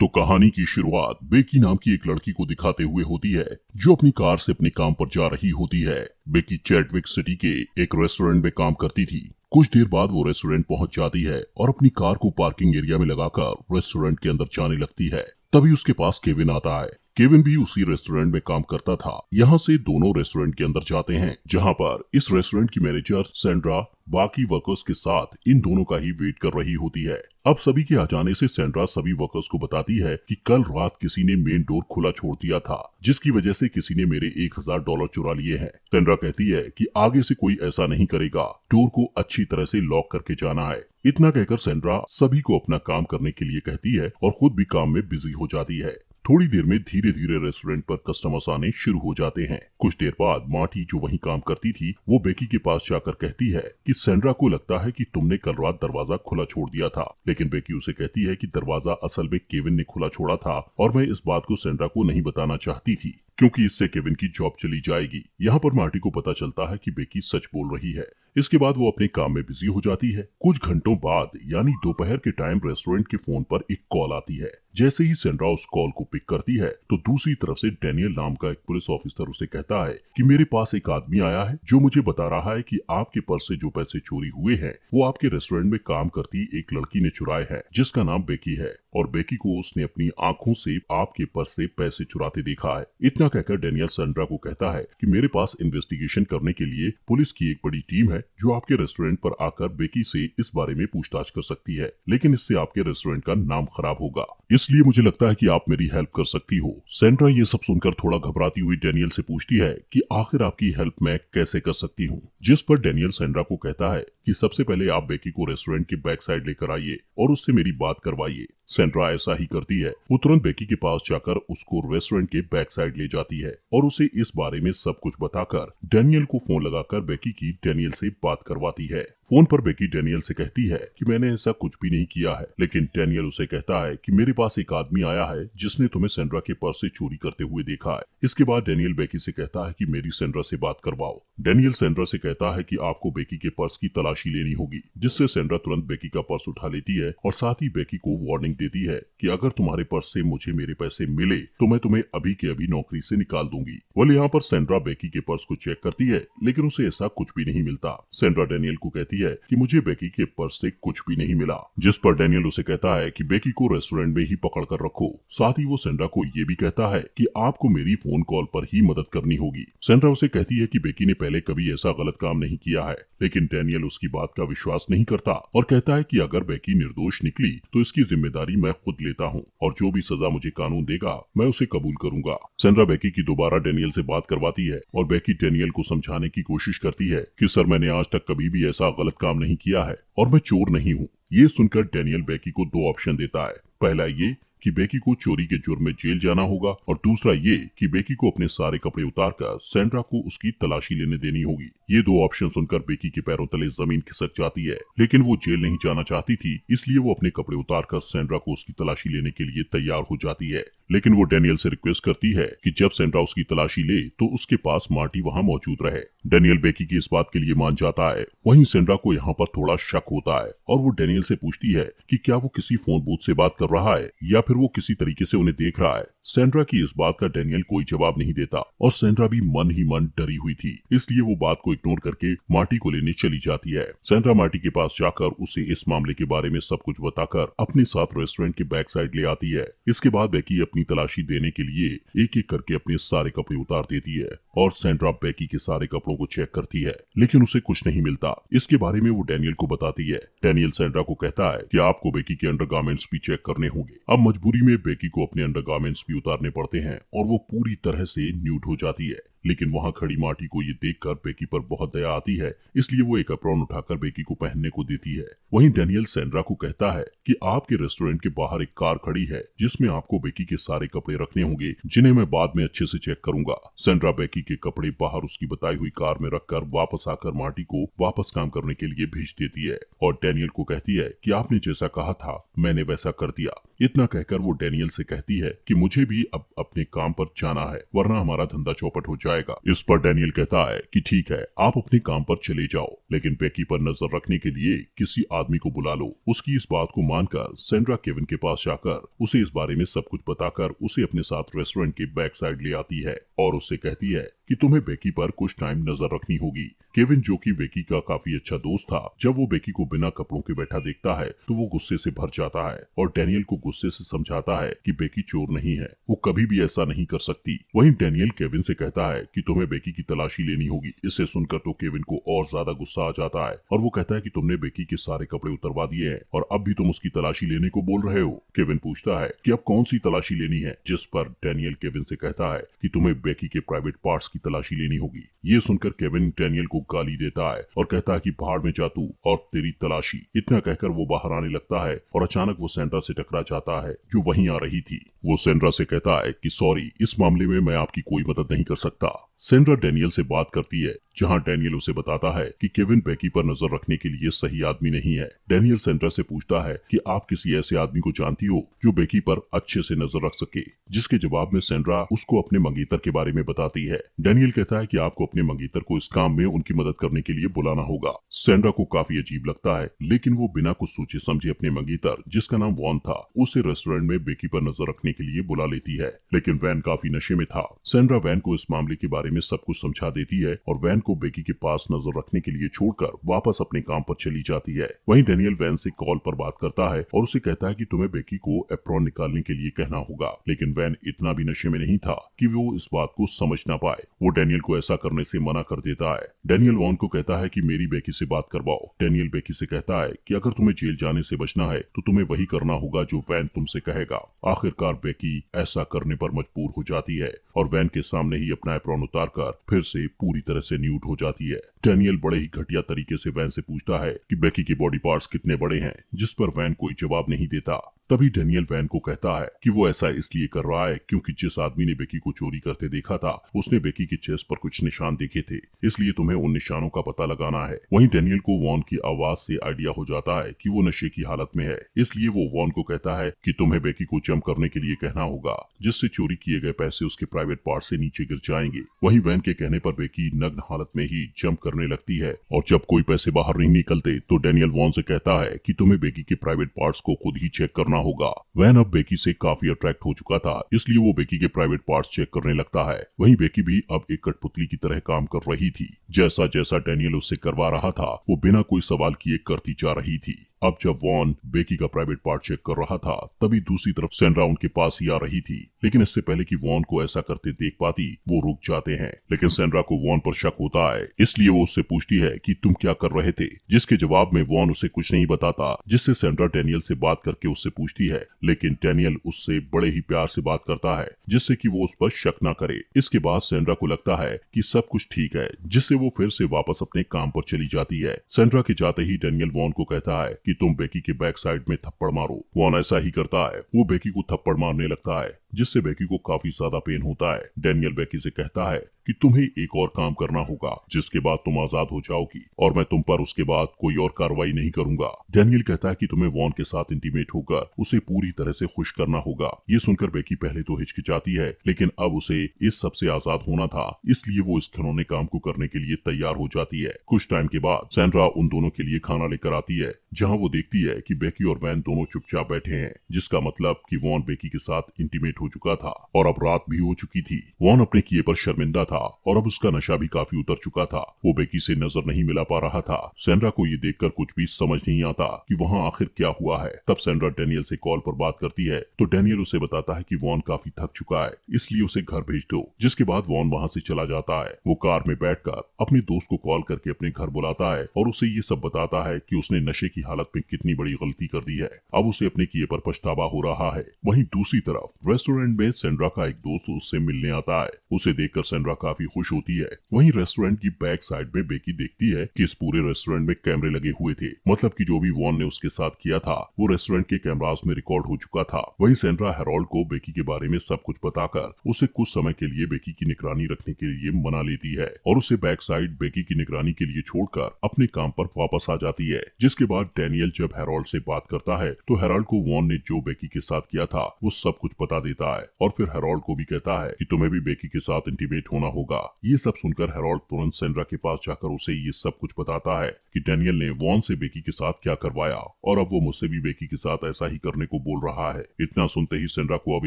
तो कहानी की शुरुआत बेकी नाम की एक लड़की को दिखाते हुए होती है जो अपनी कार से अपने काम पर जा रही होती है। बेकी चैडविक सिटी के एक रेस्टोरेंट में काम करती थी। कुछ देर बाद वो रेस्टोरेंट पहुंच जाती है और अपनी कार को पार्किंग एरिया में लगाकर रेस्टोरेंट के अंदर जाने लगती है। तभी उसके पास केविन आता है। केविन भी उसी रेस्टोरेंट में काम करता था। यहाँ से दोनों रेस्टोरेंट के अंदर जाते हैं, जहाँ पर इस रेस्टोरेंट की मैनेजर सैंड्रा बाकी वर्कर्स के साथ इन दोनों का ही वेट कर रही होती है। अब सभी के आ जाने से सैंड्रा सभी वर्कर्स को बताती है कि कल रात किसी ने मेन डोर खुला छोड़ दिया था, जिसकी वजह से किसी ने मेरे $1000 चुरा लिए हैं। सैंड्रा कहती है कि आगे से कोई ऐसा नहीं करेगा, डोर को अच्छी तरह से लॉक करके जाना है। इतना कहकर सैंड्रा सभी को अपना काम करने के लिए कहती है और खुद भी काम में बिजी हो जाती है। थोड़ी देर में धीरे धीरे रेस्टोरेंट पर कस्टमर्स आने शुरू हो जाते हैं। कुछ देर बाद मार्टी जो वहीं काम करती थी वो बेकी के पास जाकर कहती है कि सैंड्रा को लगता है कि तुमने कल रात दरवाजा खुला छोड़ दिया था, लेकिन बेकी उसे कहती है कि दरवाजा असल में केविन ने खुला छोड़ा था और मैं इस बात को सैंड्रा को नहीं बताना चाहती थी क्योंकि इससे केविन की जॉब चली जाएगी। यहाँ पर मार्टी को पता चलता है कि बेकी सच बोल रही है। इसके बाद वो अपने काम में बिजी हो जाती है। कुछ घंटों बाद यानी दोपहर के टाइम रेस्टोरेंट के फोन पर एक कॉल आती है। जैसे ही सैंड्रा उस कॉल को पिक करती है तो दूसरी तरफ से डैनियल नाम का एक पुलिस ऑफिसर उसे कहता है कि मेरे पास एक आदमी आया है जो मुझे बता रहा है कि आपके पर्स से जो पैसे चोरी हुए हैं वो आपके रेस्टोरेंट में काम करती एक लड़की ने चुराए हैं, जिसका नाम बेकी है, और बेकी को उसने अपनी आंखों से आपके पर्स से पैसे चुराते देखा है। इतना कहकर डैनियल सैंड्रा को कहता है कि मेरे पास इन्वेस्टिगेशन करने के लिए पुलिस की एक बड़ी टीम है जो आपके रेस्टोरेंट पर आकर बेकी से इस बारे में पूछताछ कर सकती है, लेकिन इससे आपके रेस्टोरेंट का नाम खराब होगा, इसलिए मुझे लगता है कि आप मेरी हेल्प कर सकती हो। सैंड्रा ये सब सुनकर थोड़ा घबराती हुई डैनियल से पूछती है कि आखिर आपकी हेल्प मैं कैसे कर सकती हूँ, जिस पर डैनियल सैंड्रा को कहता है कि सबसे पहले आप बेकी को रेस्टोरेंट के बैक साइड लेकर आइए और उससे मेरी बात करवाइए। सैंड्रा ऐसा ही करती है। वो तुरंत बेकी के पास जाकर उसको रेस्टोरेंट के बैक साइड ले जाती है और उसे इस बारे में सब कुछ बताकर डैनियल को फोन लगाकर बेकी की डैनियल से बात करवाती है। फोन पर बेकी डैनियल से कहती है कि मैंने ऐसा कुछ भी नहीं किया है, लेकिन डैनियल उसे कहता है कि मेरे पास एक आदमी आया है जिसने तुम्हें सैंड्रा के पर्स से चोरी करते हुए देखा है। इसके बाद डैनियल बेकी से कहता है कि मेरी सैंड्रा से बात करवाओ। डैनियल सैंड्रा से कहता है कि आपको बेकी के पर्स की तलाशी लेनी होगी, जिससे सैंड्रा तुरंत बेकी का पर्स उठा लेती है और साथ ही बेकी को वार्निंग देती है कि अगर तुम्हारे पर्स से मुझे मेरे पैसे मिले तो मैं तुम्हें अभी के अभी नौकरी से निकाल दूंगी। वह यहाँ पर सैंड्रा बेकी के पर्स को चेक करती है, लेकिन उसे ऐसा कुछ भी नहीं मिलता। सैंड्रा डैनियल को कहती है कि मुझे बेकी के पर्स से कुछ भी नहीं मिला, जिस पर डैनियल उसे कहता है कि बेकी को रेस्टोरेंट में ही पकड़ कर रखो। साथ ही वो सैंड्रा को ये भी कहता है कि आपको मेरी फोन कॉल पर ही मदद करनी होगी। सैंड्रा उसे कहती है कि बेकी ने पहले कभी ऐसा गलत काम नहीं किया है, लेकिन डैनियल उसकी बात का विश्वास नहीं करता और कहता है कि अगर बेकी निर्दोष निकली तो इसकी जिम्मेदारी मैं खुद लेता हूँ और जो भी सजा मुझे कानून देगा मैं उसे कबूल करूंगा। सैंड्रा बेकी की दोबारा डैनियल से बात करवाती है और बेकी डैनियल को समझाने की कोशिश करती है कि सर मैंने आज तक कभी भी ऐसा गलत काम नहीं किया है और मैं चोर नहीं हूँ। ये सुनकर डैनियल बेकी को 2 ऑप्शन देता है। पहला ये कि बेकी को चोरी के जुर्म में जेल जाना होगा और दूसरा ये कि बेकी को अपने सारे कपड़े उतारकर सैंड्रा को उसकी तलाशी लेने देनी होगी। ये 2 ऑप्शन सुनकर बेकी के पैरों तले जमीन खिसक जाती है, लेकिन वो जेल नहीं जाना चाहती थी, इसलिए वो अपने कपड़े उतारकर सैंड्रा को उसकी तलाशी लेने के लिए तैयार हो जाती है। लेकिन वो डैनियल से रिक्वेस्ट करती है कि जब सैंड्रा उसकी तलाशी ले तो उसके पास मार्टी वहाँ मौजूद रहे। डैनियल बेकी की इस बात के लिए मान जाता है। वहीं सैंड्रा को यहाँ पर थोड़ा शक होता है और वो डैनियल से पूछती है कि क्या वो किसी फोन बूथ से बात कर रहा है या फिर वो किसी तरीके से उन्हें देख रहा है। सैंड्रा की इस बात का डैनियल कोई जवाब नहीं देता और सैंड्रा भी मन ही मन डरी हुई थी, इसलिए वो बात को इग्नोर करके मार्टी को लेने चली जाती है। सैंड्रा मार्टी के पास जाकर उसे इस मामले के बारे में सब कुछ बताकर अपने साथ रेस्टोरेंट के बैक साइड ले आती है। इसके बाद बेकी अपनी तलाशी देने के लिए एक एक करके अपने सारे कपड़े उतार देती है और सैंड्रा बेकी के सारे कपड़ों को चेक करती है, लेकिन उसे कुछ नहीं मिलता। इसके बारे में वो डैनियल को बताती है। डैनियल सैंड्रा को कहता है कि आपको बेकी के अंडरगारमेंट्स भी चेक करने होंगे। अब मजबूरी में बेकी को अपने अंडरगारमेंट्स भी उतारने पड़ते हैं और वो पूरी तरह से न्यूड हो जाती है। लेकिन वहाँ खड़ी मार्टी को ये देखकर बेकी पर बहुत दया आती है, इसलिए वो एक अप्रॉन उठाकर बेकी को पहनने को देती है। वहीं डैनियल सैंड्रा को कहता है कि आपके रेस्टोरेंट के बाहर एक कार खड़ी है जिसमें आपको बेकी के सारे कपड़े रखने होंगे, जिन्हें मैं बाद में अच्छे से चेक करूंगा। सैंड्रा बेकी के कपड़े बाहर उसकी बताई हुई कार में रखकर वापस आकर मार्टी को वापस काम करने के लिए भेज देती है और डैनियल को कहती है कि आपने जैसा कहा था मैंने वैसा कर दिया। इतना कहकर वो डैनियल से कहती है कि मुझे भी अब अपने काम पर जाना है, वरना हमारा धंधा चौपट हो जाएगा। जाएगा। इस पर डैनियल कहता है कि ठीक है, आप अपने काम पर चले जाओ, लेकिन बेकी पर नजर रखने के लिए किसी आदमी को बुला लो। उसकी इस बात को मानकर सैंड्रा केविन के पास जाकर उसे इस बारे में सब कुछ बताकर उसे अपने साथ रेस्टोरेंट के बैक साइड ले आती है और उससे कहती है कि तुम्हें बेकी पर कुछ टाइम नजर रखनी होगी। केविन, जो कि बेकी का काफी अच्छा दोस्त था, जब वो बेकी को बिना कपड़ों के बैठा देखता है तो वो गुस्से से भर जाता है और डैनियल को गुस्से से समझाता है कि बेकी चोर नहीं है, वो कभी भी ऐसा नहीं कर सकती। वहीं डैनियल केविन से कहता है कि तुम्हें बेकी की तलाशी लेनी होगी। इसे सुनकर तो केविन को और ज्यादा गुस्सा आ जाता है और वो कहता है कि तुमने बेकी के सारे कपड़े उतरवा दिए हैं और अब भी तुम उसकी तलाशी लेने को बोल रहे हो। केविन पूछता है कि अब कौन सी तलाशी लेनी है, जिस पर डैनियल केविन से कहता है कि तुम्हें बेकी के प्राइवेट पार्ट्स की तलाशी लेनी होगी। ये सुनकर केविन डैनियल को गाली देता है और कहता है कि भाड़ में जा तू और तेरी तलाशी। इतना कहकर वो बाहर आने लगता है और अचानक वो सैंड्रा से टकरा जाता है जो वहीं आ रही थी। वो सैंड्रा से कहता है कि सॉरी, इस मामले में मैं आपकी कोई मदद नहीं कर सकता। सैंड्रा डैनियल से बात करती है, जहां डैनियल उसे बताता है कि केविन बेकी पर नजर रखने के लिए सही आदमी नहीं है। डैनियल सैंड्रा से पूछता है कि आप किसी ऐसे आदमी को जानती हो जो बेकी पर अच्छे से नजर रख सके, जिसके जवाब में सैंड्रा उसको अपने मंगेतर के बारे में बताती है। डैनियल कहता है कि आपको अपने मंगेतर को इस काम में उनकी मदद करने के लिए बुलाना होगा। सैंड्रा को काफी अजीब लगता है, लेकिन वो बिना कुछ सोचे समझे अपने मंगेतर, जिसका नाम वॉन था, उसे रेस्टोरेंट में बेकी पर नजर रखने के लिए बुला लेती है। लेकिन वैन काफी नशे में था। सैंड्रा वैन को इस मामले के बारे में सब कुछ समझा देती है और वैन को बेकी के पास नजर रखने के लिए छोड़कर वापस अपने काम पर चली जाती है। वहीं डैनियल वैन से कॉल पर बात करता है और उसे कहता है कि तुम्हें बेकी को एप्रॉन निकालने के लिए कहना होगा, लेकिन वैन इतना भी नशे में नहीं था कि वो इस बात को समझ ना पाए। वो डैनियल को ऐसा करने से मना कर देता है। डैनियल वॉन को कहता है कि मेरी बेकी से बात करवाओ। डैनियल बेकी से कहता है कि अगर तुम्हें जेल जाने से बचना है तो तुम्हें वही करना होगा जो वैन तुमसे कहेगा। आखिरकार बेकी ऐसा करने पर मजबूर हो जाती है और वैन के सामने ही अपना एप्रॉन उतारकर फिर से पूरी तरह से न्यूड हो जाती है। डैनियल बड़े ही घटिया तरीके से वैन से पूछता है कि बेकी के बॉडी पार्ट्स कितने बड़े हैं, जिस पर वैन कोई जवाब नहीं देता। तभी डैनियल वैन को कहता है कि वो ऐसा इसलिए कर रहा है क्योंकि जिस आदमी ने बेकी को चोरी करते देखा था उसने बेकी के चेस्ट पर कुछ निशान देखे थे, इसलिए तुम्हें उन निशानों का पता लगाना है। वहीं डैनियल को वॉन की आवाज से आइडिया हो जाता है कि वो नशे की हालत में है, इसलिए वो वॉन को कहता है कि तुम्हें बेकी को जंप करने के लिए कहना होगा, जिससे चोरी किए गए पैसे उसके प्राइवेट पार्ट से नीचे गिर जाएंगे। वहीं वैन के कहने पर बेकी नग्न हालत में ही जंप करने लगती है और जब कोई पैसे बाहर नहीं निकलते तो डैनियल वॉन से कहता है कि तुम्हें बेकी के प्राइवेट पार्ट्स को खुद ही चेक करना होगा। वैन अब बेकी से काफी अट्रैक्ट हो चुका था, इसलिए वो बेकी के प्राइवेट पार्ट्स चेक करने लगता है। वहीं बेकी भी अब एक कठपुतली की तरह काम कर रही थी। जैसा जैसा डैनियल उससे करवा रहा था वो बिना कोई सवाल किए करती जा रही थी। अब जब वॉन बेकी का प्राइवेट पार्ट चेक कर रहा था तभी दूसरी तरफ सैंड्रा उनके पास ही आ रही थी, लेकिन इससे पहले कि वॉन को ऐसा करते देख पाती वो रुक जाते हैं। लेकिन सैंड्रा को वॉन पर शक होता है, इसलिए वो उससे पूछती है कि तुम क्या कर रहे थे, जिसके जवाब में वॉन उसे कुछ नहीं बताता, जिससे सैंड्रा डैनियल से बात करके उससे पूछती है, लेकिन डैनियल उससे बड़े ही प्यार से बात करता है जिससे कि वो उस पर शक न करे। इसके बाद सैंड्रा को लगता है कि सब कुछ ठीक है, जिससे वो फिर से वापस अपने काम पर चली जाती है। सैंड्रा के जाते ही डैनियल वॉन को कहता है कि तुम बेकी के बैक साइड में थप्पड़ मारो। वॉन ऐसा ही करता है, वो बेकी को थप्पड़ मारने लगता है जिससे बेकी को काफी ज्यादा पेन होता है। डैनियल बेकी से कहता है कि तुम्हें एक और काम करना होगा, जिसके बाद तुम आजाद हो जाओगी और मैं तुम पर उसके बाद कोई और कार्रवाई नहीं करूंगा। डैनियल कहता है कि तुम्हें वॉन के साथ इंटीमेट होकर उसे पूरी तरह से खुश करना होगा। ये सुनकर बेकी पहले तो हिचकिचाती है, लेकिन अब उसे इस सब से आजाद होना था, इसलिए वो इस घिनौने काम को करने के लिए तैयार हो जाती है। कुछ टाइम के बाद सैंड्रा उन दोनों के लिए खाना लेकर आती है, जहाँ वो देखती है कि बेकी और वैन दोनों चुपचाप बैठे हैं, जिसका मतलब कि वॉन बेकी के साथ इंटीमेट हो चुका था और अब रात भी हो चुकी थी। वॉन अपने किए पर शर्मिंदा था और अब उसका नशा भी काफी उतर चुका था। वो बेकी से नजर नहीं मिला पा रहा था। सैंड्रा को ये देखकर कुछ भी समझ नहीं आता कि वहाँ आखिर क्या हुआ है। तब सैंड्रा डैनियल से कॉल पर बात करती है तो डैनियल उसे बताता है कि वॉन काफी थक चुका है, इसलिए उसे घर भेज दो। जिसके बाद वॉन वहाँ से चला जाता है। वो कार में बैठकर अपने दोस्त को कॉल करके अपने घर बुलाता है और उसे ये सब बताता है कि उसने नशे की हालत में कितनी बड़ी गलती कर दी है। अब उसे अपने किए पर पछतावा हो रहा है। वहीं दूसरी तरफ रेस्टोरेंट में सैंड्रा का एक दोस्त उससे मिलने आता है। उसे देखकर सैंड्रा काफी खुश होती है। वहीं रेस्टोरेंट की बैक साइड में बेकी देखती है कि इस पूरे रेस्टोरेंट में कैमरे लगे हुए थे, मतलब कि जो भी वॉन ने उसके साथ किया था वो रेस्टोरेंट के कैमरास में रिकॉर्ड हो चुका था। वहीं सैंड्रा हेरोल्ड को बेकी के बारे में सब कुछ बताकर उसे कुछ समय के लिए बेकी की निगरानी रखने के लिए मना लेती है और उसे बैक साइड बेकी की निगरानी के लिए छोड़कर अपने काम पर वापस आ जाती है। जिसके बाद डैनियल जब हेरोल्ड से बात करता है तो हेरोल्ड को वॉन ने जो बेकी के साथ किया था वो सब कुछ बता देता है और फिर हेरोल्ड को भी कहता है कि तुम्हें भी बेकी के साथ इंटीमेट होना जाना होगा। ये सब सुनकर हैरोल्ड तुरंत सेंड्रा के पास जाकर उसे ये सब कुछ बताता है कि डेनियल ने वॉन से बेकी के साथ क्या करवाया और अब वो मुझसे भी बेकी के साथ ऐसा ही करने को बोल रहा है। इतना सुनते ही सेंड्रा को अब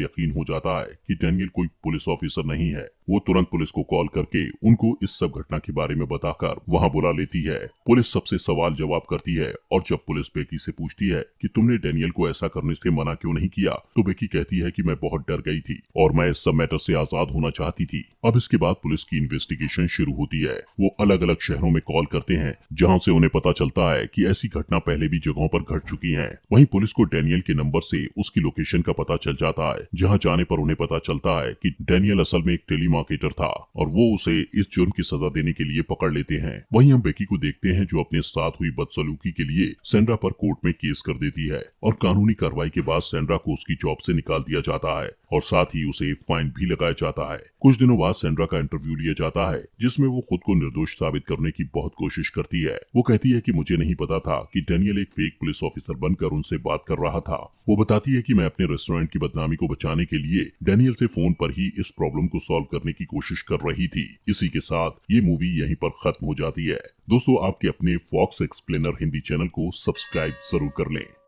यकीन हो जाता है कि डेनियल कोई पुलिस ऑफिसर नहीं है। वो तुरंत पुलिस को कॉल करके उनको इस सब घटना के बारे में बताकर वहाँ बुला लेती है। पुलिस सबसे सवाल जवाब करती है और जब पुलिस बेकी से पूछती है कि तुमने डेनियल को ऐसा करने से मना क्यों नहीं किया, तो बेकी कहती है कि मैं बहुत डर गई थी और मैं इस सब मैटर से आजाद होना चाहती थी। अब इसके बाद पुलिस की इन्वेस्टिगेशन शुरू होती है। वो अलग अलग शहरों में कॉल करते हैं जहाँ से उन्हें पता चलता है कि ऐसी घटना पहले भी जगहों पर घट चुकी है। वहीं पुलिस को डेनियल के नंबर से उसकी लोकेशन का पता चल जाता है, जहाँ जाने पर उन्हें पता चलता है कि डेनियल असल में एक टेलीमार्केटर था और वो उसे इस जुर्म की सजा देने के लिए पकड़ लेते हैं। वहीं हम बेकी को देखते हैं जो अपने साथ हुई बदसलूकी के लिए सेंड्रा पर कोर्ट में केस कर देती है और कानूनी कार्रवाई के बाद सेंड्रा को उसकी जॉब से निकाल दिया जाता है और साथ ही उसे फाइन भी लगाया जाता है। कुछ दिनों बाद सेंड्रा का इंटरव्यू लिया जाता है जिसमें वो खुद को निर्दोष साबित करने की बहुत कोशिश करती है। वो कहती है कि मुझे नहीं पता था कि डेनियल एक फेक पुलिस ऑफिसर बनकर उनसे बात कर रहा था। वो बताती है कि मैं अपने रेस्टोरेंट की बदनामी को बचाने के लिए डेनियल से फोन पर ही इस प्रॉब्लम को सॉल्व करने की कोशिश कर रही थी। इसी के साथ ये मूवी यहीं पर खत्म हो जाती है। दोस्तों, आपके अपने फॉक्स एक्सप्लेनर हिंदी चैनल को सब्सक्राइब जरूर कर लें।